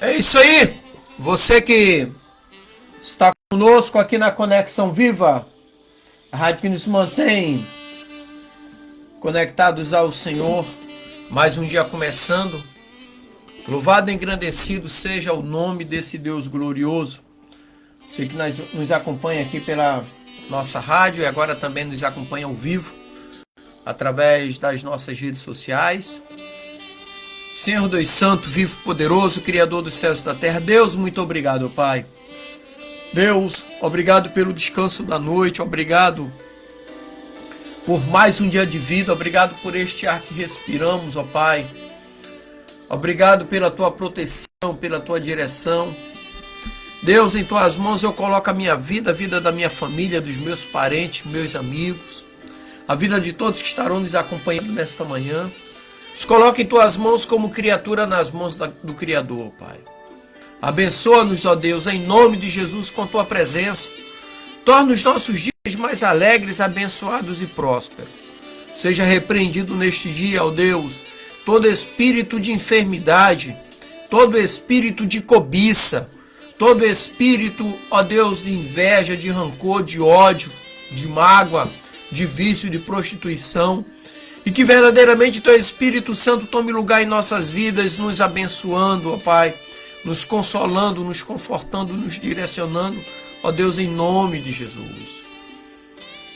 É isso aí. Você que está conosco aqui na Conexão Viva, a rádio que nos mantém conectados ao Senhor. Mais um dia começando. Louvado e engrandecido seja o nome desse Deus glorioso. Você que nos acompanha aqui pela nossa rádio e agora também nos acompanha ao vivo, através das nossas redes sociais. Senhor Deus Santo, vivo, poderoso, Criador dos céus e da terra, Deus, muito obrigado, Pai. Deus, obrigado pelo descanso da noite, obrigado por mais um dia de vida, obrigado por este ar que respiramos, ó Pai. Obrigado pela Tua proteção, pela Tua direção. Deus, em Tuas mãos eu coloco a minha vida, a vida da minha família, dos meus parentes, meus amigos, a vida de todos que estarão nos acompanhando nesta manhã. Nos coloca em Tuas mãos como criatura nas mãos do Criador, Pai. Abençoa-nos, ó Deus, em nome de Jesus, com Tua presença. Torna os nossos dias mais alegres, abençoados e prósperos. Seja repreendido neste dia, ó Deus, todo espírito de enfermidade, todo espírito de cobiça, todo espírito, ó Deus, de inveja, de rancor, de ódio, de mágoa, de vício, de prostituição. E que verdadeiramente Teu Espírito Santo tome lugar em nossas vidas, nos abençoando, ó Pai, nos consolando, nos confortando, nos direcionando, ó Deus, em nome de Jesus.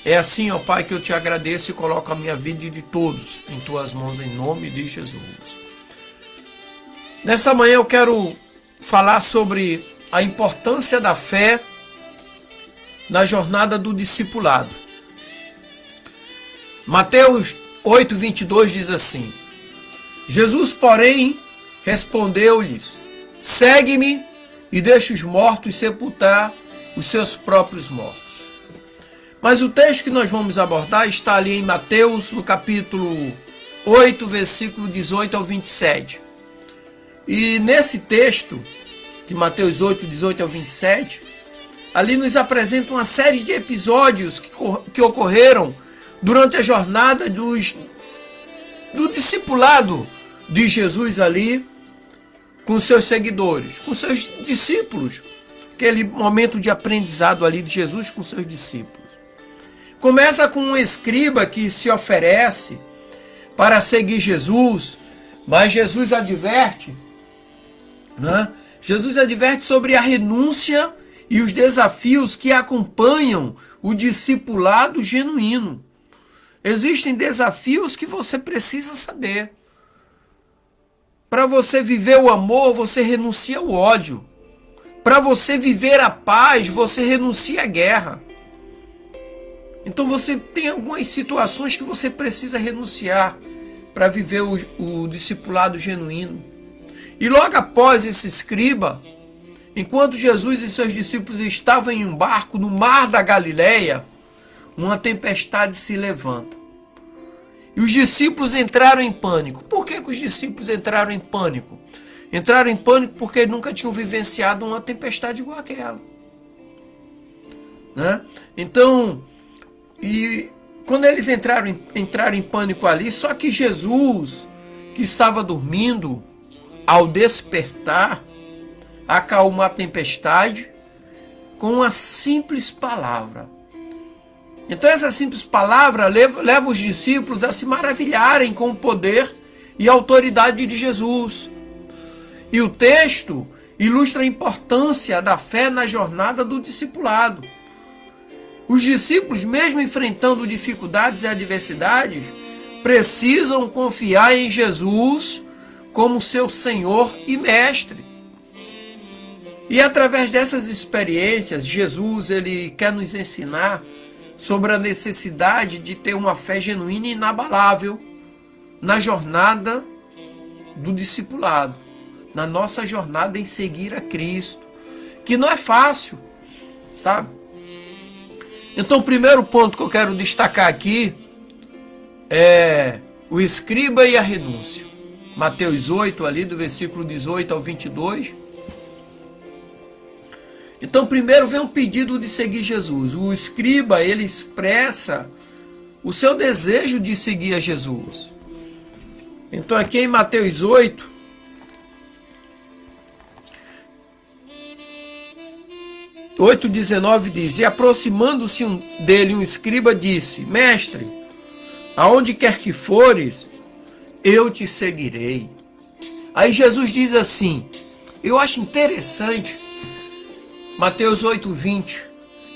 É assim, ó Pai, que eu Te agradeço e coloco a minha vida e de todos em Tuas mãos, em nome de Jesus. Nessa manhã eu quero falar sobre a importância da fé na jornada do discipulado. Mateus 8:22 diz assim: Jesus, porém, respondeu-lhes: segue-me e deixa os mortos sepultar os seus próprios mortos. Mas o texto que nós vamos abordar está ali em Mateus, no capítulo 8, versículo 18 ao 27. E nesse texto, de Mateus 8, 18 ao 27, ali nos apresenta uma série de episódios que ocorreram durante a jornada do discipulado de Jesus ali, com seus seguidores, com seus discípulos. Aquele momento de aprendizado ali de Jesus com seus discípulos. Começa com um escriba que se oferece para seguir Jesus, mas Jesus adverte, né? Jesus adverte sobre a renúncia e os desafios que acompanham o discipulado genuíno. Existem desafios que você precisa saber. Para você viver o amor, você renuncia ao ódio. Para você viver a paz, você renuncia à guerra. Então você tem algumas situações que você precisa renunciar para viver o discipulado genuíno. E logo após esse escriba, enquanto Jesus e seus discípulos estavam em um barco no mar da Galileia, uma tempestade se levanta. E os discípulos entraram em pânico. Por que os discípulos entraram em pânico? Entraram em pânico porque nunca tinham vivenciado uma tempestade igual àquela, né? Então, e quando eles entraram em pânico ali, só que Jesus, que estava dormindo, ao despertar, acalmou a tempestade com uma simples palavra. Então essa simples palavra leva os discípulos a se maravilharem com o poder e a autoridade de Jesus. E o texto ilustra a importância da fé na jornada do discipulado. Os discípulos, mesmo enfrentando dificuldades e adversidades, precisam confiar em Jesus como seu Senhor e Mestre. E através dessas experiências, Jesus ele quer nos ensinar sobre a necessidade de ter uma fé genuína e inabalável na jornada do discipulado, na nossa jornada em seguir a Cristo, que não é fácil, sabe? Então, o primeiro ponto que eu quero destacar aqui é o escriba e a renúncia. Mateus 8, ali do versículo 18 ao 22. Então, primeiro vem um pedido de seguir Jesus. O escriba, ele expressa o seu desejo de seguir a Jesus. Então, aqui em Mateus 8, 8,19 diz: E aproximando-se dele um escriba, disse: Mestre, aonde quer que fores, eu te seguirei. Aí Jesus diz assim, eu acho interessante, Mateus 8,20,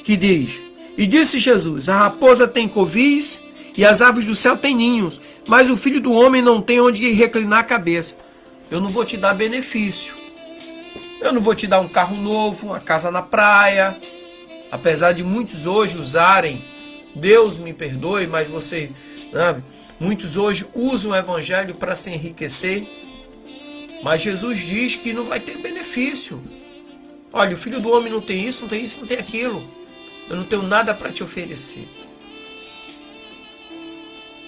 que diz: E disse Jesus: A raposa tem covis e as aves do céu têm ninhos, mas o filho do homem não tem onde reclinar a cabeça. Eu não vou te dar benefício. Eu não vou te dar um carro novo, uma casa na praia. Apesar de muitos hoje usarem, Deus me perdoe, mas você, sabe, muitos hoje usam o evangelho para se enriquecer. Mas Jesus diz que não vai ter benefício. Olha, o filho do homem não tem isso, não tem isso, não tem aquilo. Eu não tenho nada para te oferecer.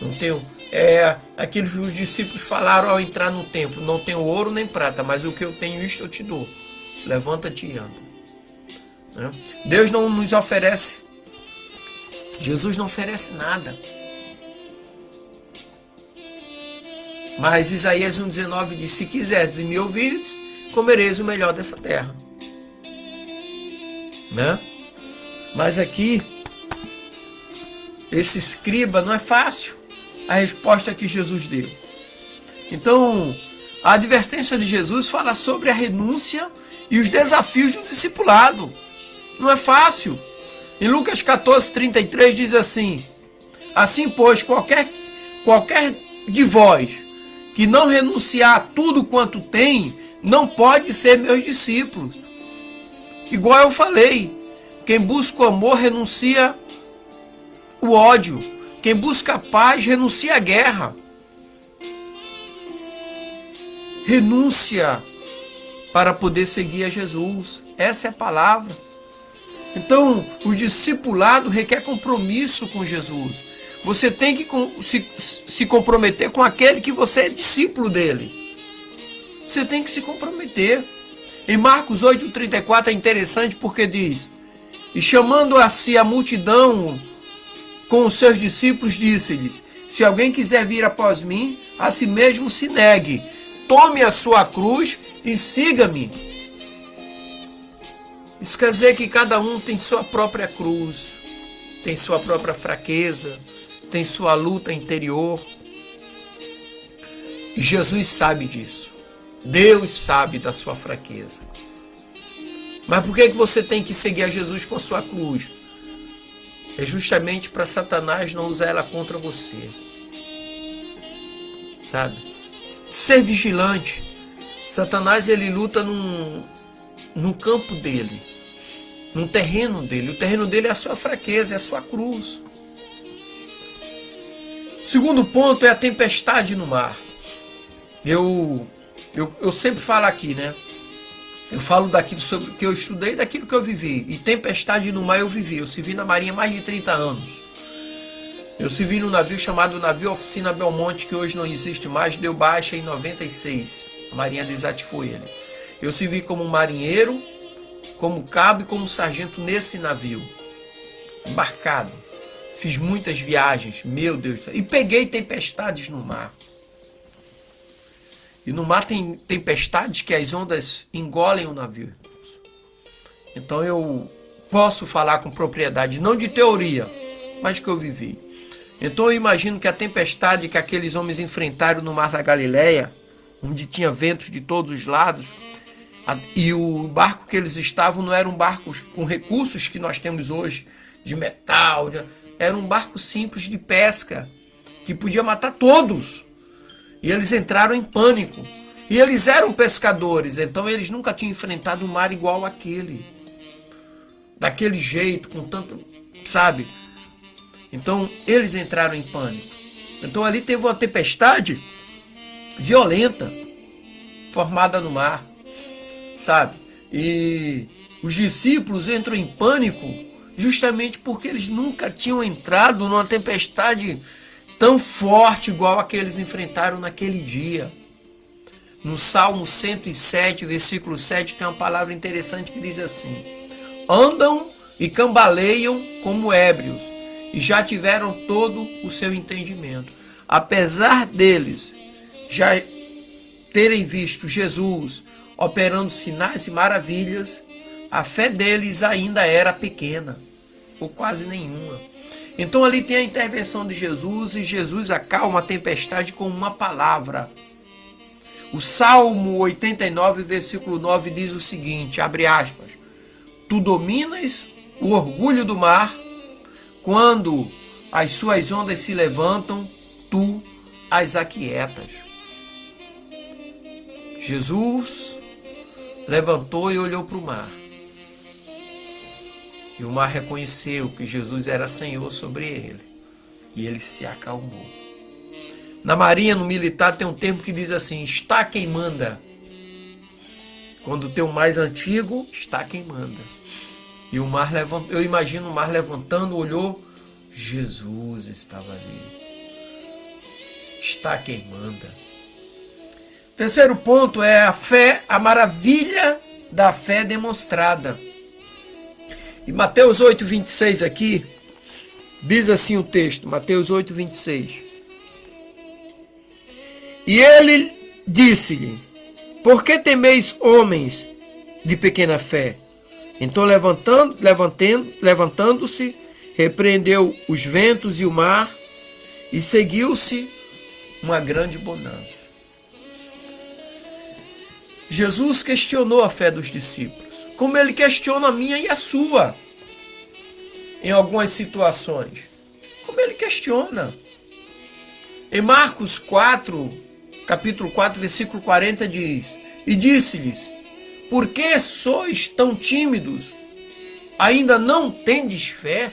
Não tenho. Aquilo que os discípulos falaram ao entrar no templo: Não tenho ouro nem prata, mas o que eu tenho, isto eu te dou. Levanta-te e anda. Deus não nos oferece. Jesus não oferece nada. Mas Isaías 1,19 diz: Se quiserdes e me ouvirdes, comereis o melhor dessa terra. Mas aqui, esse escriba, não é fácil a resposta que Jesus deu. Então, a advertência de Jesus fala sobre a renúncia e os desafios do discipulado. Não é fácil. Em Lucas 14,33 diz assim: Assim, pois, qualquer de vós que não renunciar a tudo quanto tem, não pode ser meus discípulos. Igual eu falei, quem busca o amor renuncia o ódio. Quem busca a paz renuncia a guerra. Renúncia para poder seguir a Jesus. Essa é a palavra. Então, o discipulado requer compromisso com Jesus. Você tem que se comprometer com aquele que você é discípulo dele. Você tem que se comprometer. Em Marcos 8,34 é interessante porque diz: E chamando a si a multidão com os seus discípulos, disse-lhes: Se alguém quiser vir após mim, a si mesmo se negue. Tome a sua cruz e siga-me. Isso quer dizer que cada um tem sua própria cruz, tem sua própria fraqueza, tem sua luta interior. E Jesus sabe disso. Deus sabe da sua fraqueza. Mas por que você tem que seguir a Jesus com a sua cruz? É justamente para Satanás não usar ela contra você. Sabe? Ser vigilante. Satanás, ele luta no campo dele, no terreno dele. O terreno dele é a sua fraqueza, é a sua cruz. O segundo ponto é a tempestade no mar. Eu sempre falo aqui, né? Eu falo daquilo sobre o que eu estudei, daquilo que eu vivi. E tempestade no mar eu vivi. Eu servi na Marinha há mais de 30 anos. Eu servi num navio chamado Navio Oficina Belmonte, que hoje não existe mais, deu baixa em 96. A Marinha desativou ele. Eu servi como marinheiro, como cabo e como sargento nesse navio. Embarcado. Fiz muitas viagens, meu Deus do céu. E peguei tempestades no mar. E no mar tem tempestades que as ondas engolem o navio. Então eu posso falar com propriedade, não de teoria, mas que eu vivi. Então eu imagino que a tempestade que aqueles homens enfrentaram no mar da Galileia, onde tinha ventos de todos os lados, e o barco que eles estavam não eram barcos com recursos que nós temos hoje, de metal, era um barco simples de pesca, que podia matar todos. E eles entraram em pânico. E eles eram pescadores, então eles nunca tinham enfrentado um mar igual àquele. Daquele jeito, com tanto, sabe? Então eles entraram em pânico. Então ali teve uma tempestade violenta, formada no mar, sabe? E os discípulos entram em pânico justamente porque eles nunca tinham entrado numa tempestade tão forte igual a que eles enfrentaram naquele dia. No Salmo 107, versículo 7, tem uma palavra interessante que diz assim: Andam e cambaleiam como ébrios, e já tiveram todo o seu entendimento. Apesar deles já terem visto Jesus operando sinais e maravilhas, a fé deles ainda era pequena, ou quase nenhuma. Então ali tem a intervenção de Jesus, e Jesus acalma a tempestade com uma palavra. O Salmo 89, versículo 9 diz o seguinte, abre aspas, tu dominas o orgulho do mar, quando as suas ondas se levantam, tu as aquietas. Jesus levantou e olhou para o mar. E o mar reconheceu que Jesus era Senhor sobre ele. E ele se acalmou. Na marinha, no militar, tem um termo que diz assim, está quem manda. Quando tem o mais antigo, está quem manda. E o mar levantou, eu imagino o mar levantando, olhou, Jesus estava ali. Está quem manda. Terceiro ponto é a fé, a maravilha da fé demonstrada. E Mateus 8, 26 aqui, diz assim o texto, Mateus 8, 26. E ele disse-lhe, por que temeis homens de pequena fé? Então levantando-se, repreendeu os ventos e o mar, e seguiu-se uma grande bonança. Jesus questionou a fé dos discípulos, como ele questiona a minha e a sua, em algumas situações. Como ele questiona. Em Marcos 4, capítulo 4, versículo 40 diz, e disse-lhes, por que sois tão tímidos? Ainda não tendes fé?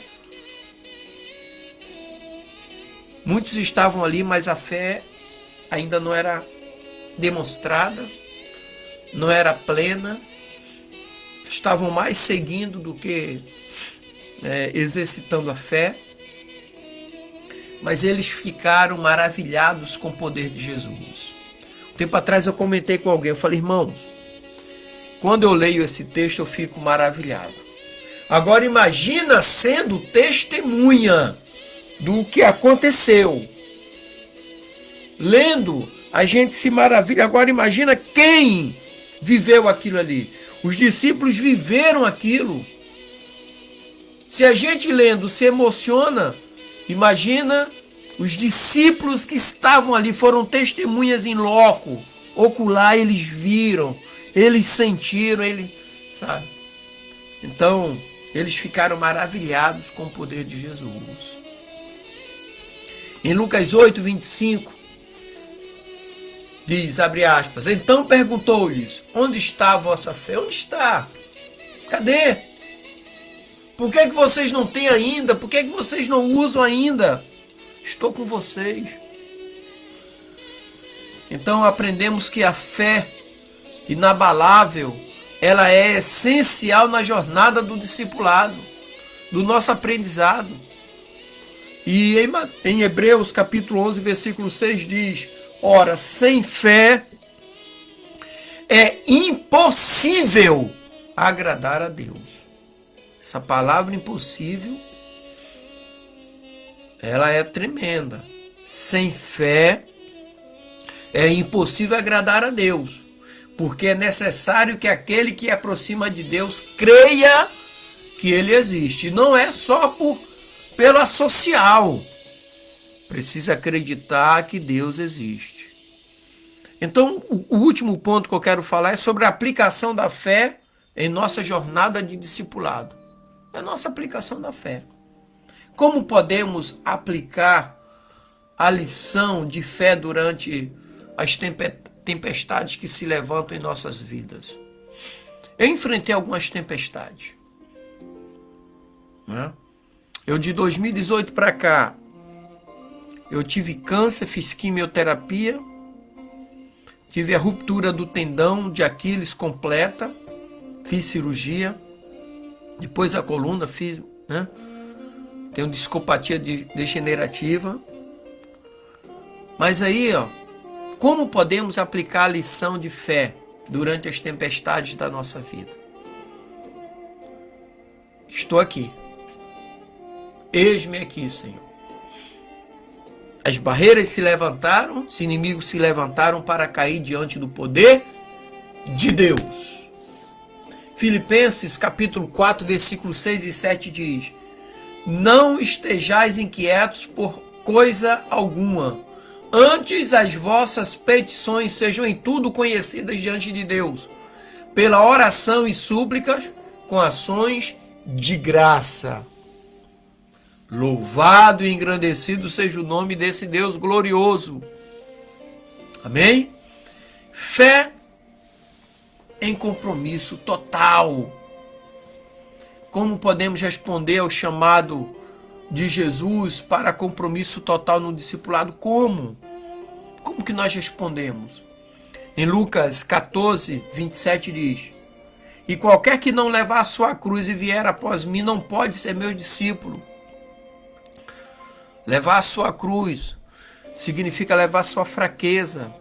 Muitos estavam ali, mas a fé ainda não era demonstrada, não era plena, estavam mais seguindo do que exercitando a fé, mas eles ficaram maravilhados com o poder de Jesus. Um tempo atrás eu comentei com alguém, eu falei, irmãos, quando eu leio esse texto eu fico maravilhado. Agora imagina sendo testemunha do que aconteceu. Lendo, a gente se maravilha. Agora imagina quem viveu aquilo ali. Os discípulos viveram aquilo. Se a gente lendo se emociona, imagina os discípulos que estavam ali, foram testemunhas em loco, ocular, eles viram, eles sentiram, sabe? Então, eles ficaram maravilhados com o poder de Jesus. Em Lucas 8, 25, diz, abre aspas, então perguntou-lhes, onde está a vossa fé? Onde está? Cadê? Por que vocês não têm ainda? Por que vocês não usam ainda? Estou com vocês. Então aprendemos que a fé inabalável, ela é essencial na jornada do discipulado, do nosso aprendizado. E em Hebreus capítulo 11, versículo 6 diz, ora, sem fé é impossível agradar a Deus. Essa palavra impossível, ela é tremenda. Sem fé é impossível agradar a Deus, porque é necessário que aquele que aproxima de Deus creia que Ele existe. E não é só pela social. Precisa acreditar que Deus existe. Então, o último ponto que eu quero falar é sobre a aplicação da fé em nossa jornada de discipulado. É a nossa aplicação da fé. Como podemos aplicar a lição de fé durante as tempestades que se levantam em nossas vidas? Eu enfrentei algumas tempestades. Eu de 2018 para cá, eu tive câncer, fiz quimioterapia, tive a ruptura do tendão de Aquiles completa, fiz cirurgia, depois a coluna fiz, tenho discopatia degenerativa. Mas aí, como podemos aplicar a lição de fé durante as tempestades da nossa vida? Estou aqui. Eis-me aqui, Senhor. As barreiras se levantaram, os inimigos se levantaram para cair diante do poder de Deus. Filipenses capítulo 4, versículos 6 e 7 diz: não estejais inquietos por coisa alguma, antes as vossas petições sejam em tudo conhecidas diante de Deus, pela oração e súplicas, com ações de graça. Louvado e engrandecido seja o nome desse Deus glorioso. Amém? Fé em compromisso total. Como podemos responder ao chamado de Jesus para compromisso total no discipulado? Como? Como que nós respondemos? Em Lucas 14, 27 diz: e qualquer que não levar a sua cruz e vier após mim não pode ser meu discípulo. Levar a sua cruz significa levar a sua fraqueza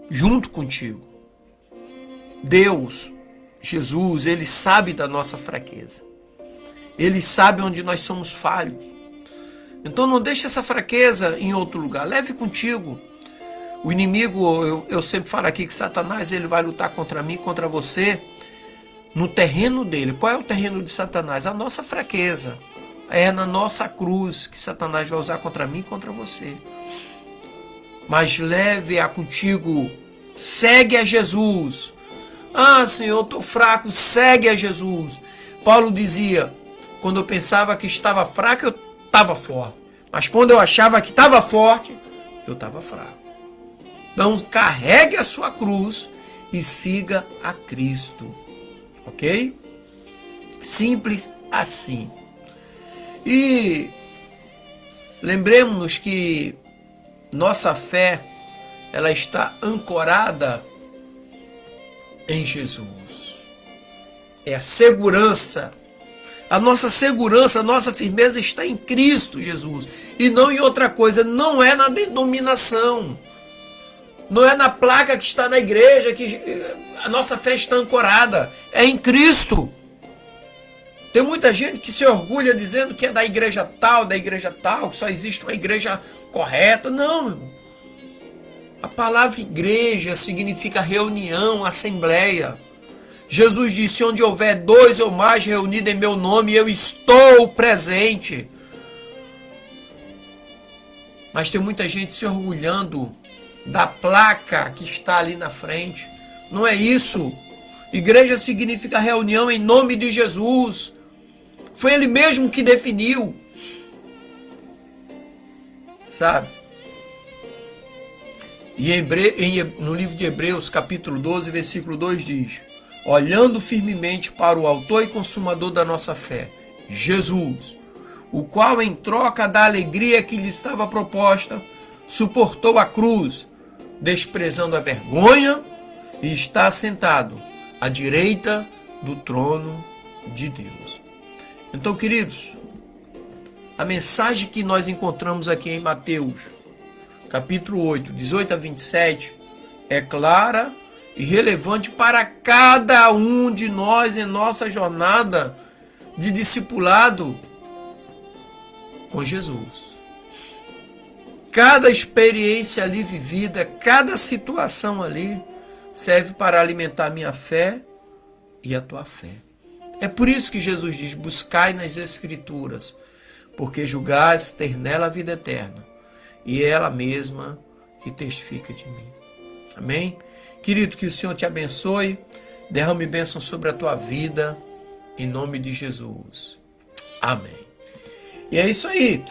junto contigo. Deus, Jesus, Ele sabe da nossa fraqueza. Ele sabe onde nós somos falhos. Então não deixe essa fraqueza em outro lugar. Leve contigo. O inimigo, eu sempre falo aqui que Satanás, ele vai lutar contra mim, contra você, no terreno dele. Qual é o terreno de Satanás? A nossa fraqueza. É na nossa cruz que Satanás vai usar contra mim e contra você. Mas leve-a contigo. Segue a Jesus. Ah, Senhor, eu estou fraco. Segue a Jesus. Paulo dizia: quando eu pensava que estava fraco, eu estava forte. Mas quando eu achava que estava forte, eu estava fraco. Então carregue a sua cruz e siga a Cristo. Ok? Simples assim. E lembremos-nos que nossa fé, ela está ancorada em Jesus. É a segurança. A nossa segurança, a nossa firmeza está em Cristo Jesus. E não em outra coisa. Não é na denominação. Não é na placa que está na igreja que a nossa fé está ancorada. É em Cristo. Tem muita gente que se orgulha dizendo que é da igreja tal, que só existe uma igreja correta. Não, meu irmão. A palavra igreja significa reunião, assembleia. Jesus disse: onde houver 2 ou mais reunidos em meu nome, eu estou presente. Mas tem muita gente se orgulhando da placa que está ali na frente. Não é isso. Igreja significa reunião em nome de Jesus. Foi Ele mesmo que definiu. Sabe? E no livro de Hebreus, capítulo 12, versículo 2 diz: olhando firmemente para o autor e consumador da nossa fé, Jesus, o qual em troca da alegria que lhe estava proposta, suportou a cruz, desprezando a vergonha, e está sentado à direita do trono de Deus. Então, queridos, a mensagem que nós encontramos aqui em Mateus, capítulo 8, 18 a 27, é clara e relevante para cada um de nós em nossa jornada de discipulado com Jesus. Cada experiência ali vivida, cada situação ali serve para alimentar minha fé e a tua fé. É por isso que Jesus diz: buscai nas Escrituras, porque julgais ter nela a vida eterna, e é ela mesma que testifica de mim. Amém? Querido, que o Senhor te abençoe, derrame bênção sobre a tua vida, em nome de Jesus. Amém. E é isso aí.